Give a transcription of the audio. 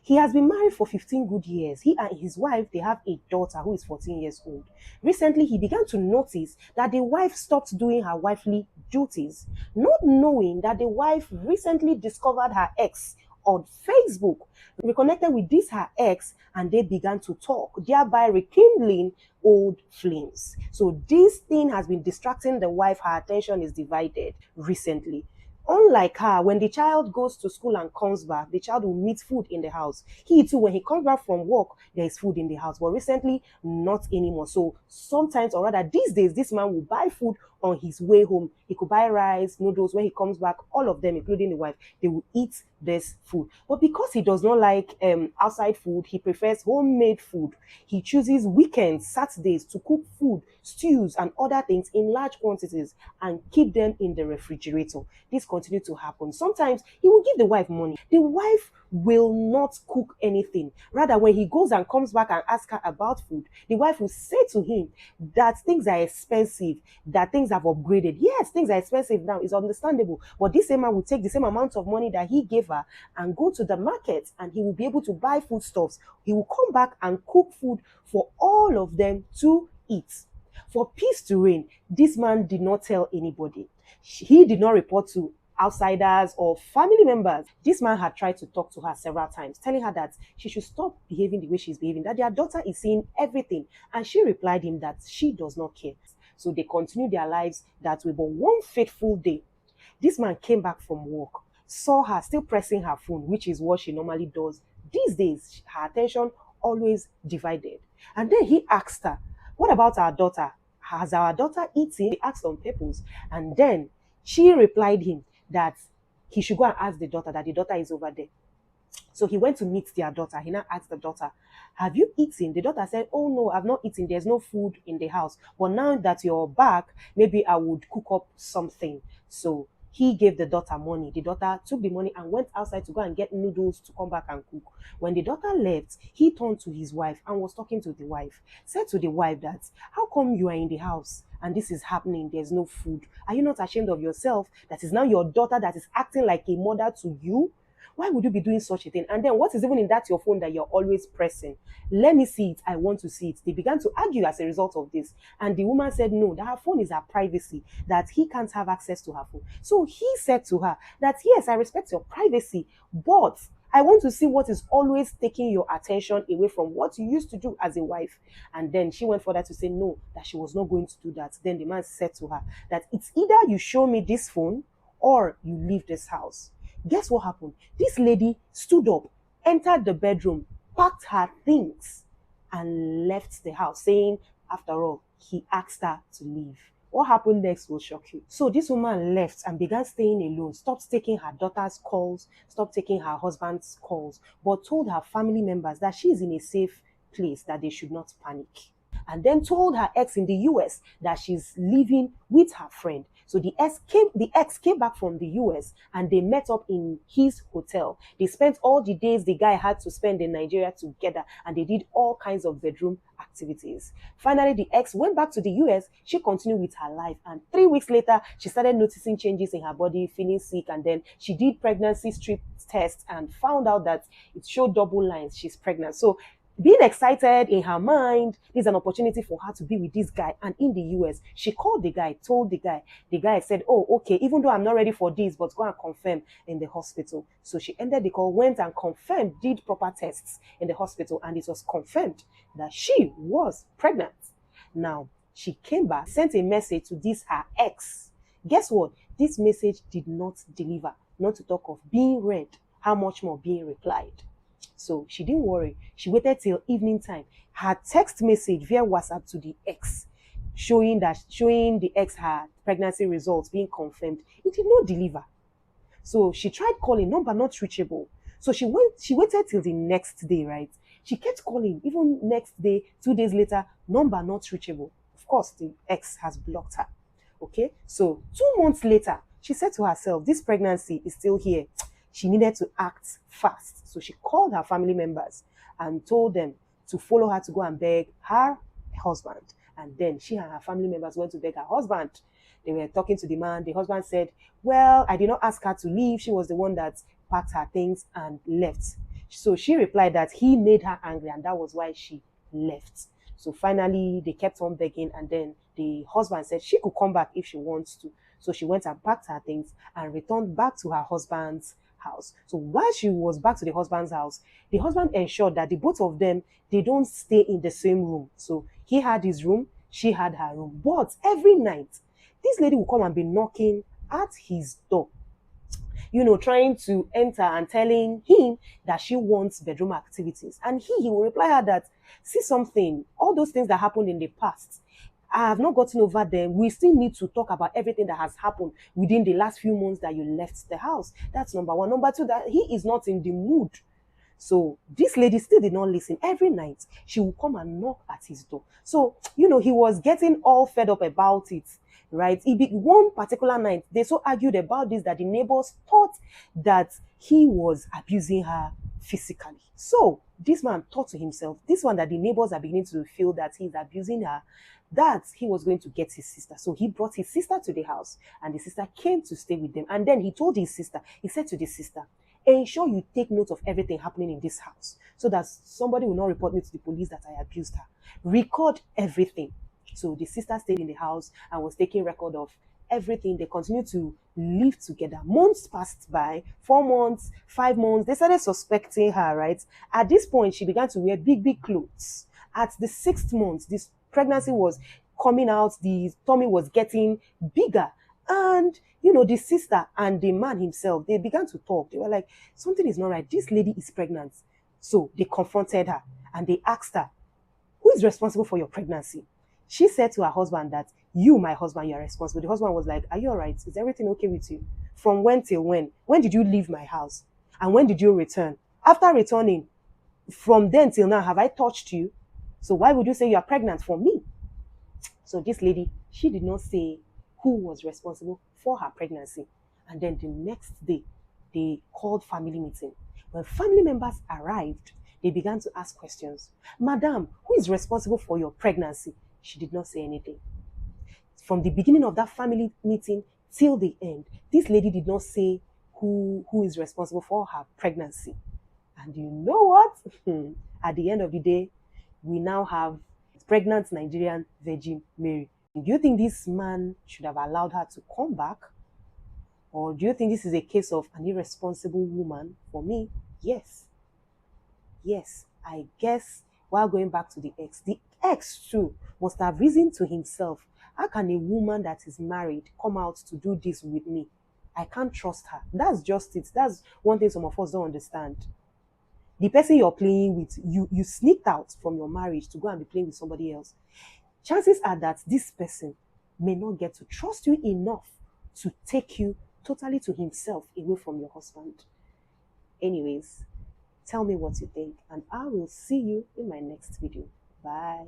He has been married for 15 good years. He and his wife, they have a daughter who is 14 years old. Recently, he began to notice that the wife stopped doing her wifely duties, not knowing that the wife recently discovered her ex on Facebook, reconnected with this her ex, and they began to talk, thereby rekindling old flames. So this thing has been distracting the wife. Her attention is divided recently. Unlike her, when the child goes to school and comes back, the child will meet food in the house. He too, when he comes back from work, there is food in the house. But recently, not anymore. So sometimes, or rather these days, this man will buy food on his way home. He could buy rice, noodles. When he comes back, all of them, including the wife, they will eat this food. But because he does not like outside food, he prefers homemade food. He chooses weekends, Saturdays to cook food, stews, and other things in large quantities and keep them in the refrigerator. This continues to happen. Sometimes he will give the wife money. The wife will not cook anything. Rather, when he goes and comes back and asks her about food, the wife will say to him that things are expensive, that things have upgraded. Yes, things are expensive now, it's understandable. But this same man will take the same amount of money that he gave her and go to the market, and he will be able to buy foodstuffs. He will come back and cook food for all of them to eat. For peace to reign, this man did not tell anybody. He did not report to outsiders or family members. This man had tried to talk to her several times, telling her that she should stop behaving the way she's behaving, that their daughter is seeing everything. And she replied him that she does not care. So they continued their lives that way. But one fateful day, this man came back from work, saw her still pressing her phone, which is what she normally does. These days, her attention always divided. And then he asked her, what about our daughter? Has our daughter eaten? He asked on purpose. And then she replied him that he should go and ask the daughter, that the daughter is over there. So he went to meet their daughter. He now asked the daughter, have you eaten? The daughter said, oh no, I've not eaten. There's no food in the house. But now that you're back, maybe I would cook up something. So he gave the daughter money. The daughter took the money and went outside to go and get noodles to come back and cook. When the daughter left, he turned to his wife and was talking to the wife. Said to the wife that, how come you are in the house and this is happening? There's no food. Are you not ashamed of yourself? That is now your daughter that is acting like a mother to you? Why would you be doing such a thing? And then what is even in that your phone that you're always pressing? Let me see it. I want to see it. They began to argue as a result of this. And the woman said no, that her phone is her privacy, that he can't have access to her phone. So he said to her that, yes, I respect your privacy, but I want to see what is always taking your attention away from what you used to do as a wife. And then she went further to say no, that she was not going to do that. Then the man said to her that it's either you show me this phone or you leave this house. Guess what happened? This lady stood up, entered the bedroom, packed her things, and left the house, saying, after all, he asked her to leave. What happened next will shock you. So this woman left and began staying alone, stopped taking her daughter's calls, stopped taking her husband's calls, but told her family members that she is in a safe place, that they should not panic. And then told her ex in the US that she's living with her friend. So the ex came back from the US and they met up in his hotel. They spent all the days the guy had to spend in Nigeria together, and they did all kinds of bedroom activities. Finally, the ex went back to the US. She continued with her life, and 3 weeks later, she started noticing changes in her body, feeling sick, and then she did pregnancy strip test and found out that it showed double lines. She's pregnant. So being excited in her mind, there's an opportunity for her to be with this guy. And in the US, she called the guy, told the guy said, oh, okay, even though I'm not ready for this, but go and confirm in the hospital. So she ended the call, went and confirmed, did proper tests in the hospital, and it was confirmed that she was pregnant. Now, she came back, sent a message to this her ex. Guess what? This message did not deliver, not to talk of being read, how much more being replied. So she didn't worry. She waited till evening time. Her text message via WhatsApp to the ex, showing the ex her pregnancy results being confirmed. It did not deliver. So she tried calling, number not reachable. So she waited till the next day, right? She kept calling, even next day, 2 days later, number not reachable. Of course, the ex has blocked her. Okay, so 2 months later, she said to herself, this pregnancy is still here. She needed to act fast. So she called her family members and told them to follow her to go and beg her husband. And then she and her family members went to beg her husband. They were talking to the man. The husband said, well, I did not ask her to leave. She was the one that packed her things and left. So she replied that he made her angry and that was why she left. So finally, they kept on begging, and then the husband said she could come back if she wants to. So she went and packed her things and returned back to her husband's house. So while she was back to the husband's house, the husband ensured that the both of them, they don't stay in the same room. So he had his room, she had her room. But every night, this lady will come and be knocking at his door, trying to enter and telling him that she wants bedroom activities. And he will reply her that, see something, all those things that happened in the past, I have not gotten over them. We still need to talk about everything that has happened within the last few months that you left the house. That's number one. Number two, that he is not in the mood. So this lady still did not listen. Every night, she would come and knock at his door. So, he was getting all fed up about it, right? One particular night, they so argued about this that the neighbors thought that he was abusing her physically. So this man thought to himself, this one that the neighbors are beginning to feel that he's abusing her, that he was going to get his sister. So he brought his sister to the house and the sister came to stay with them. And then he told his sister, he said to the sister, ensure you take note of everything happening in this house so that somebody will not report me to the police that I abused her. Record everything. So the sister stayed in the house and was taking record of everything. They continued to live together. Months passed by, 4 months, 5 months. They started suspecting her, right? At this point, she began to wear big, big clothes. At the 6th month, this pregnancy was coming out, the tummy was getting bigger. And, the sister and the man himself, they began to talk. They were like, something is not right. This lady is pregnant. So they confronted her and they asked her, who is responsible for your pregnancy? She said to her husband that, you, my husband, you are responsible. The husband was like, are you all right? Is everything okay with you? From when till when? When did you leave my house? And when did you return? After returning, from then till now, have I touched you? So why would you say you are pregnant for me? So this lady, she did not say who was responsible for her pregnancy. And then the next day, they called family meeting. When family members arrived, they began to ask questions. Madam, who is responsible for your pregnancy? She did not say anything. From the beginning of that family meeting till the end, this lady did not say who is responsible for her pregnancy. And you know what? At the end of the day, we now have pregnant Nigerian Virgin Mary. Do you think this man should have allowed her to come back? Or do you think this is a case of an irresponsible woman? For me, yes. Yes, I guess while going back to the ex too must have reasoned to himself, how can a woman that is married come out to do this with me? I can't trust her. That's just it. That's one thing some of us don't understand. The person you're playing with, you sneaked out from your marriage to go and be playing with somebody else. Chances are that this person may not get to trust you enough to take you totally to himself away from your husband. Anyways, tell me what you think, and I will see you in my next video. Bye.